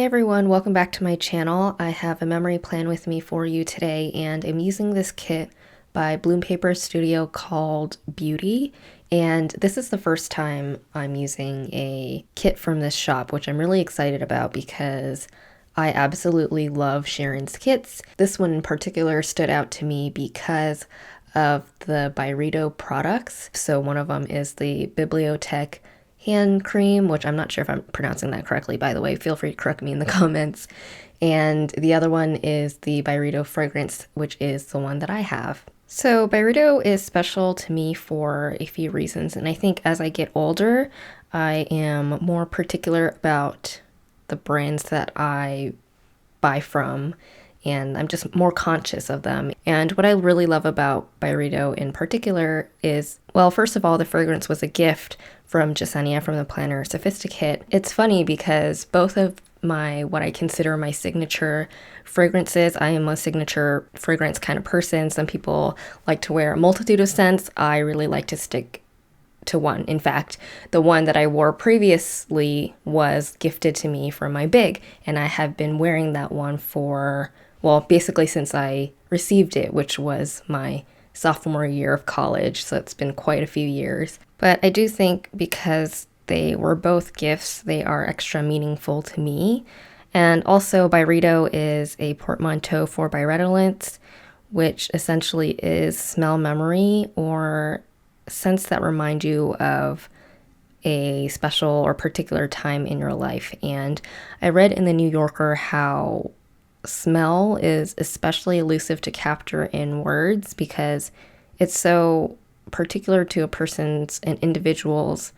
Hey everyone, welcome back to my channel. I have a memory plan with me for you today, and I'm using this kit by Bloom Paper Studio called Beauty. And this is the first time I'm using a kit from this shop, which I'm really excited about because I absolutely love Sharon's kits. This one in particular stood out to me because of the Byredo products. So one of them is the Bibliotech hand cream, which I'm not sure if I'm pronouncing that correctly, by the way. Feel free to correct me in the comments. And the other one is the Byredo fragrance, which is the one that I have. So Byredo is special to me for a few reasons, and I think as I get older, I am more particular about the brands that I buy from, and I'm just more conscious of them. And what I really love about Byredo in particular is, well, first of all, the fragrance was a gift from Jasenia from the Planner Sophisticate. It's funny because both of what I consider my signature fragrances, I am a signature fragrance kind of person. Some people like to wear a multitude of scents. I really like to stick to one. In fact, the one that I wore previously was gifted to me from my big, and I have been wearing that one for, well, basically since I received it, which was my sophomore year of college, so it's been quite a few years. But I do think because they were both gifts, they are extra meaningful to me. And also Byredo is a portmanteau for Byredolence, which essentially is smell memory or scents that remind you of a special or particular time in your life. And I read in the New Yorker how smell is especially elusive to capture in words because it's so particular to a person's, an individual's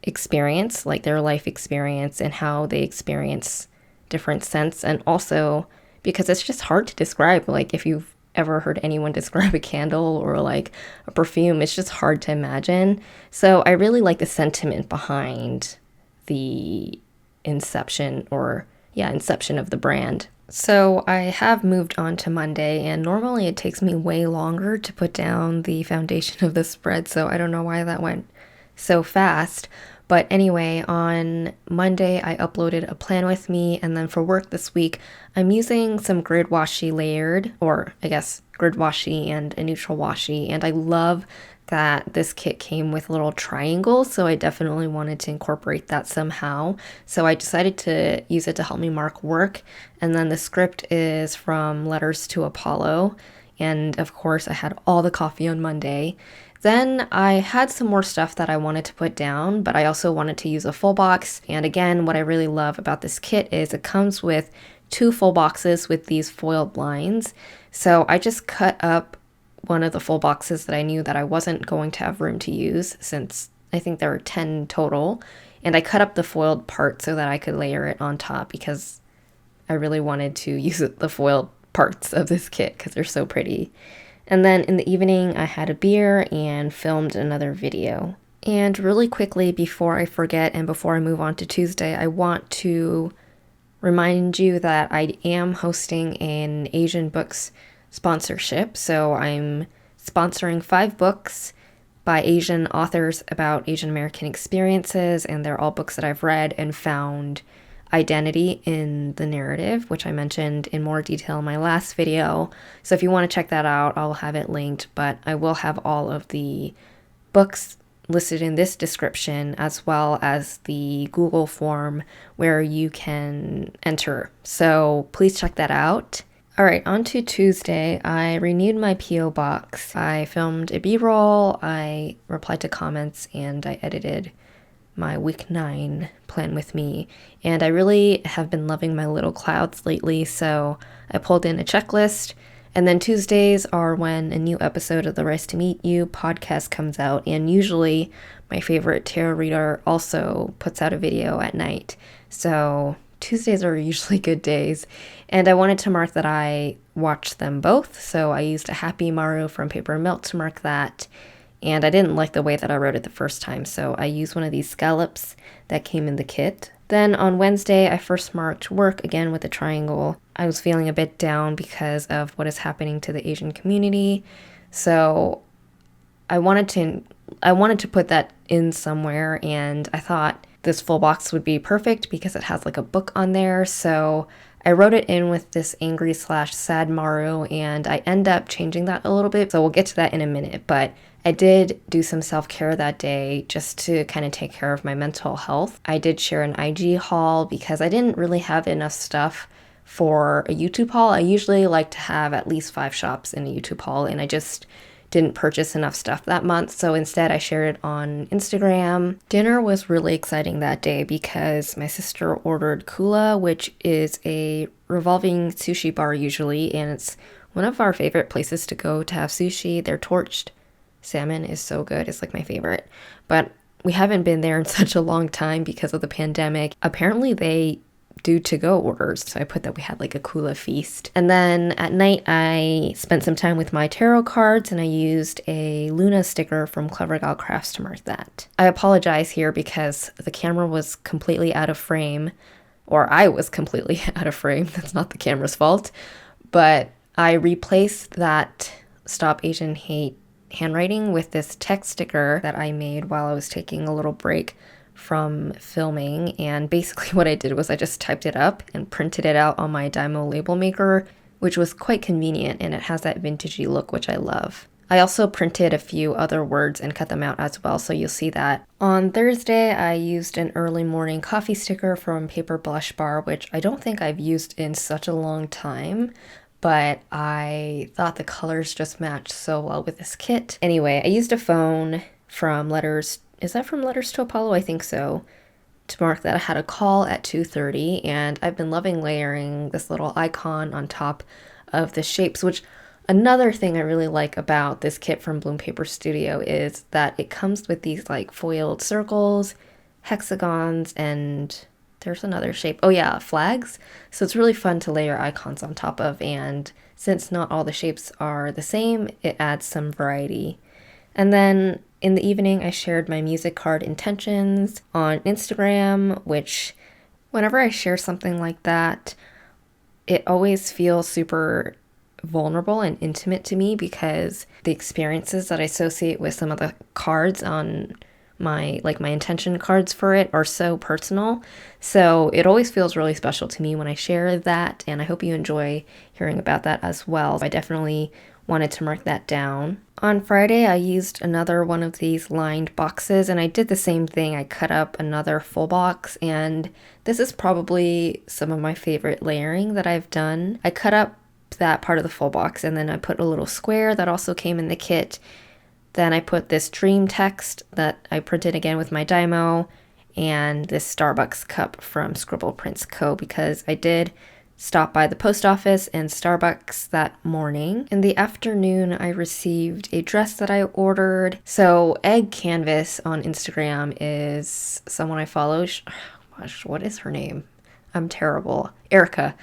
experience, like their life experience and how they experience different scents. And also because it's just hard to describe. Like if you've ever heard anyone describe a candle or like a perfume, it's just hard to imagine. So I really like the sentiment behind the inception of the brand. So I have moved on to Monday, and normally it takes me way longer to put down the foundation of the spread, so I don't know why that went so fast. But anyway, on Monday I uploaded a plan with me, and then for work this week I'm using some grid washi layered, or I guess grid washi and a neutral washi, and I love that this kit came with little triangles, so I definitely wanted to incorporate that somehow. So I decided to use it to help me mark work, and then the script is from Letters to Apollo, and of course I had all the coffee on Monday. Then I had some more stuff that I wanted to put down, but I also wanted to use a full box. And again, what I really love about this kit is it comes with 2 full boxes with these foiled lines. So I just cut up one of the full boxes that I knew that I wasn't going to have room to use, since I think there were 10 total. And I cut up the foiled part so that I could layer it on top because I really wanted to use the foiled parts of this kit because they're so pretty. And then in the evening, I had a beer and filmed another video. And really quickly, before I forget and before I move on to Tuesday, I want to remind you that I am hosting an Asian Books sponsorship. So I'm sponsoring 5 books by Asian authors about Asian American experiences, and they're all books that I've read and found identity in the narrative, which I mentioned in more detail in my last video. So if you want to check that out, I'll have it linked, but I will have all of the books listed in this description, as well as the Google form where you can enter. So please check that out. All right, on to Tuesday. I renewed my P.O. box. I filmed a B-roll, I replied to comments, and I edited my week 9 plan with me. And I really have been loving my little clouds lately, so I pulled in a checklist. And then Tuesdays are when a new episode of the Rise to Meet You podcast comes out, and usually my favorite tarot reader also puts out a video at night. So Tuesdays are usually good days, and I wanted to mark that I watched them both, so I used a Happy Maru from Paper and Milk to mark that. And I didn't like the way that I wrote it the first time, so I used one of these scallops that came in the kit. Then on Wednesday, I first marked work again with a triangle. I was feeling a bit down because of what is happening to the Asian community, so I wanted to put that in somewhere, and I thought this full box would be perfect because it has like a book on there. So I wrote it in with this angry/sad Maru, and I end up changing that a little bit. So we'll get to that in a minute. But I did do some self-care that day just to kind of take care of my mental health. I did share an IG haul because I didn't really have enough stuff for a YouTube haul. I usually like to have at least 5 shops in a YouTube haul, and I just didn't purchase enough stuff that month. So instead I shared it on Instagram. Dinner was really exciting that day because my sister ordered Kula, which is a revolving sushi bar usually, and it's one of our favorite places to go to have sushi. Their torched salmon is so good. It's like my favorite. But we haven't been there in such a long time because of the pandemic. Apparently they do to-go orders. So I put that we had like a Kula feast. And then at night, I spent some time with my tarot cards, and I used a Luna sticker from Clever Gal Crafts to mark that. I apologize here because the camera was completely out of frame, or I was completely out of frame. That's not the camera's fault. But I replaced that Stop Asian Hate handwriting with this text sticker that I made while I was taking a little break from filming, and basically what I did was I just typed it up and printed it out on my Dymo label maker, which was quite convenient, and it has that vintagey look, which I love. I also printed a few other words and cut them out as well, so you'll see that. On Thursday, I used an early morning coffee sticker from Paper Blush Bar, which I don't think I've used in such a long time, but I thought the colors just matched so well with this kit. Anyway, I used a phone from Letters. Is that from Letters to Apollo? I think so. To mark that I had a call at 2:30, and I've been loving layering this little icon on top of the shapes, which another thing I really like about this kit from Bloom Paper Studio is that it comes with these like foiled circles, hexagons, and there's another shape. Oh yeah, flags. So it's really fun to layer icons on top of, and since not all the shapes are the same, it adds some variety. And then in the evening, I shared my music card intentions on Instagram, which whenever I share something like that, it always feels super vulnerable and intimate to me because the experiences that I associate with some of the cards on my intention cards for it are so personal. So it always feels really special to me when I share that, and I hope you enjoy hearing about that as well. I definitely wanted to mark that down. On Friday, I used another one of these lined boxes, and I did the same thing. I cut up another full box, and this is probably some of my favorite layering that I've done. I cut up that part of the full box, and then I put a little square that also came in the kit. Then I put this dream text that I printed again with my Dymo, and this Starbucks cup from Scribble Prints Co. because I did stop by the post office and Starbucks that morning. In the afternoon, I received a dress that I ordered. So Egg Canvas on Instagram is someone I follow. Gosh, what is her name? I'm terrible. Erica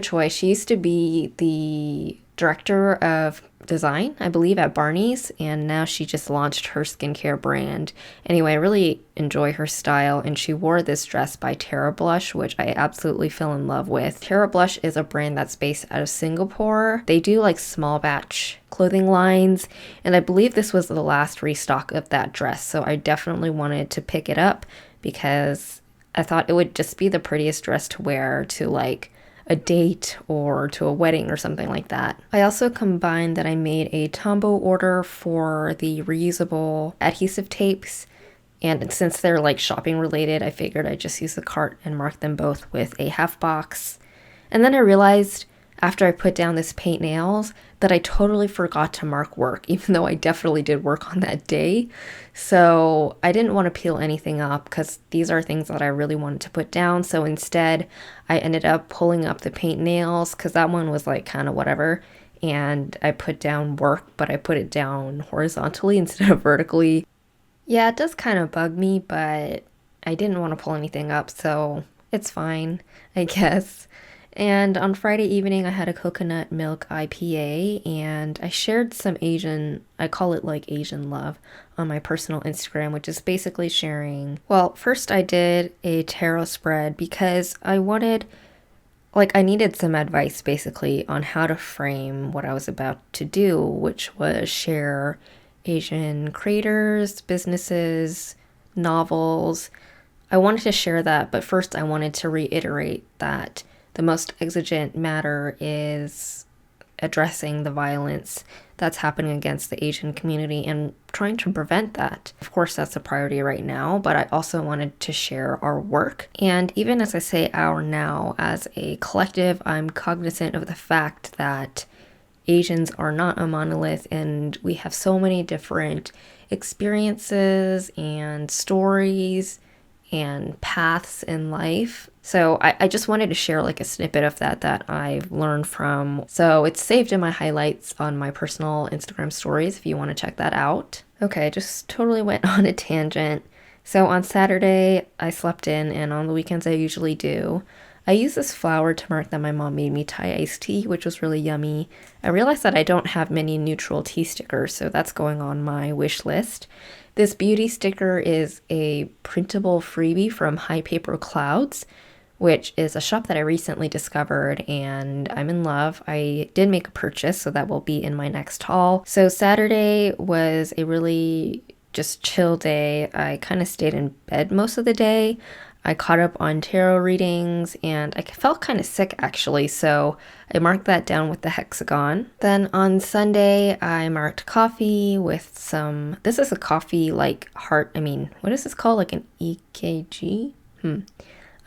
Choi. She used to be the director of design, I believe, at Barney's, and now she just launched her skincare brand. Anyway, I really enjoy her style, and she wore this dress by Terra Blush, which I absolutely fell in love with. Terra Blush is a brand that's based out of Singapore. They do like small batch clothing lines, and I believe this was the last restock of that dress, so I definitely wanted to pick it up because I thought it would just be the prettiest dress to wear to like a date or to a wedding or something like that. I also combined that I made a Tombow order for the reusable adhesive tapes, and since they're like shopping related, I figured I'd just use the cart and mark them both with a half box. And then I realized after I put down this paint nails that I totally forgot to mark work, even though I definitely did work on that day. So I didn't want to peel anything up because these are things that I really wanted to put down. So instead, I ended up pulling up the paint nails because that one was like kind of whatever. And I put down work, but I put it down horizontally instead of vertically. Yeah, it does kind of bug me, but I didn't want to pull anything up, so it's fine, I guess. And on Friday evening, I had a coconut milk IPA, and I shared some Asian, I call it like Asian love, on my personal Instagram, which is basically sharing. Well, first I did a tarot spread because I needed some advice basically on how to frame what I was about to do, which was share Asian creators, businesses, novels. I wanted to share that, but first I wanted to reiterate that the most exigent matter is addressing the violence that's happening against the Asian community and trying to prevent that. Of course, that's a priority right now, but I also wanted to share our work. And even as I say our now, as a collective, I'm cognizant of the fact that Asians are not a monolith and we have so many different experiences and stories and paths in life. So I just wanted to share like a snippet of that I've learned from. So it's saved in my highlights on my personal Instagram stories if you want to check that out. Okay, just totally went on a tangent. So on Saturday, I slept in, and on the weekends I usually do. I used this flour to mark that my mom made me Thai iced tea, which was really yummy. I realized that I don't have many neutral tea stickers, so that's going on my wish list. This beauty sticker is a printable freebie from High Paper Clouds, which is a shop that I recently discovered, and I'm in love. I did make a purchase, so that will be in my next haul. So Saturday was a really just chill day. I kind of stayed in bed most of the day. I caught up on tarot readings, and I felt kind of sick actually, so I marked that down with the hexagon. Then on Sunday, I marked coffee with some, this is a coffee like what is this called? Like an EKG?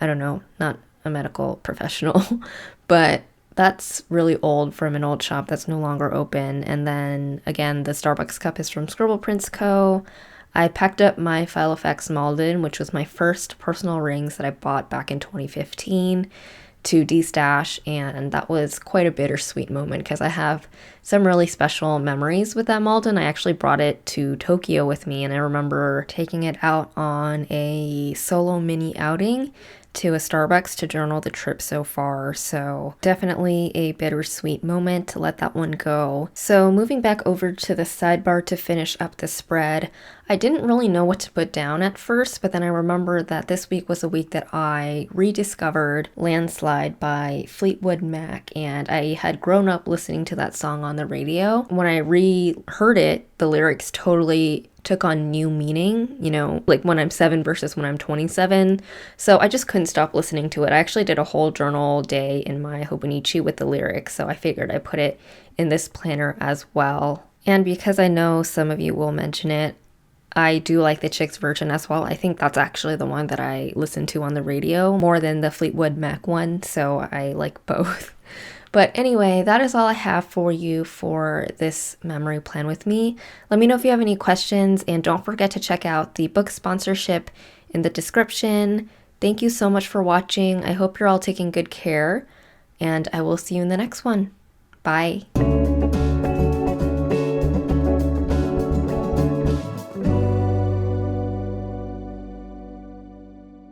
I don't know, not a medical professional, but that's really old from an old shop that's no longer open. And then again, the Starbucks cup is from Scribble Prints Co. I packed up my Filofax Malden, which was my first personal rings that I bought back in 2015, to destash, and that was quite a bittersweet moment because I have some really special memories with that Malden. I actually brought it to Tokyo with me, and I remember taking it out on a solo mini outing to a Starbucks to journal the trip so far. So definitely a bittersweet moment to let that one go. So moving back over to the sidebar to finish up the spread, I didn't really know what to put down at first, but then I remembered that this week was a week that I rediscovered Landslide by Fleetwood Mac, and I had grown up listening to that song on the radio. When I re-heard it, the lyrics totally took on new meaning, like when I'm 7 versus when I'm 27. So I just couldn't stop listening to it. I actually did a whole journal day in my Hobonichi with the lyrics, so I figured I'd put it in this planner as well. And because I know some of you will mention it, I do like the Chicks version as well. I think that's actually the one that I listen to on the radio more than the Fleetwood Mac one, so I like both. But anyway, that is all I have for you for this memory plan with me. Let me know if you have any questions, and don't forget to check out the book sponsorship in the description. Thank you so much for watching. I hope you're all taking good care, and I will see you in the next one. Bye.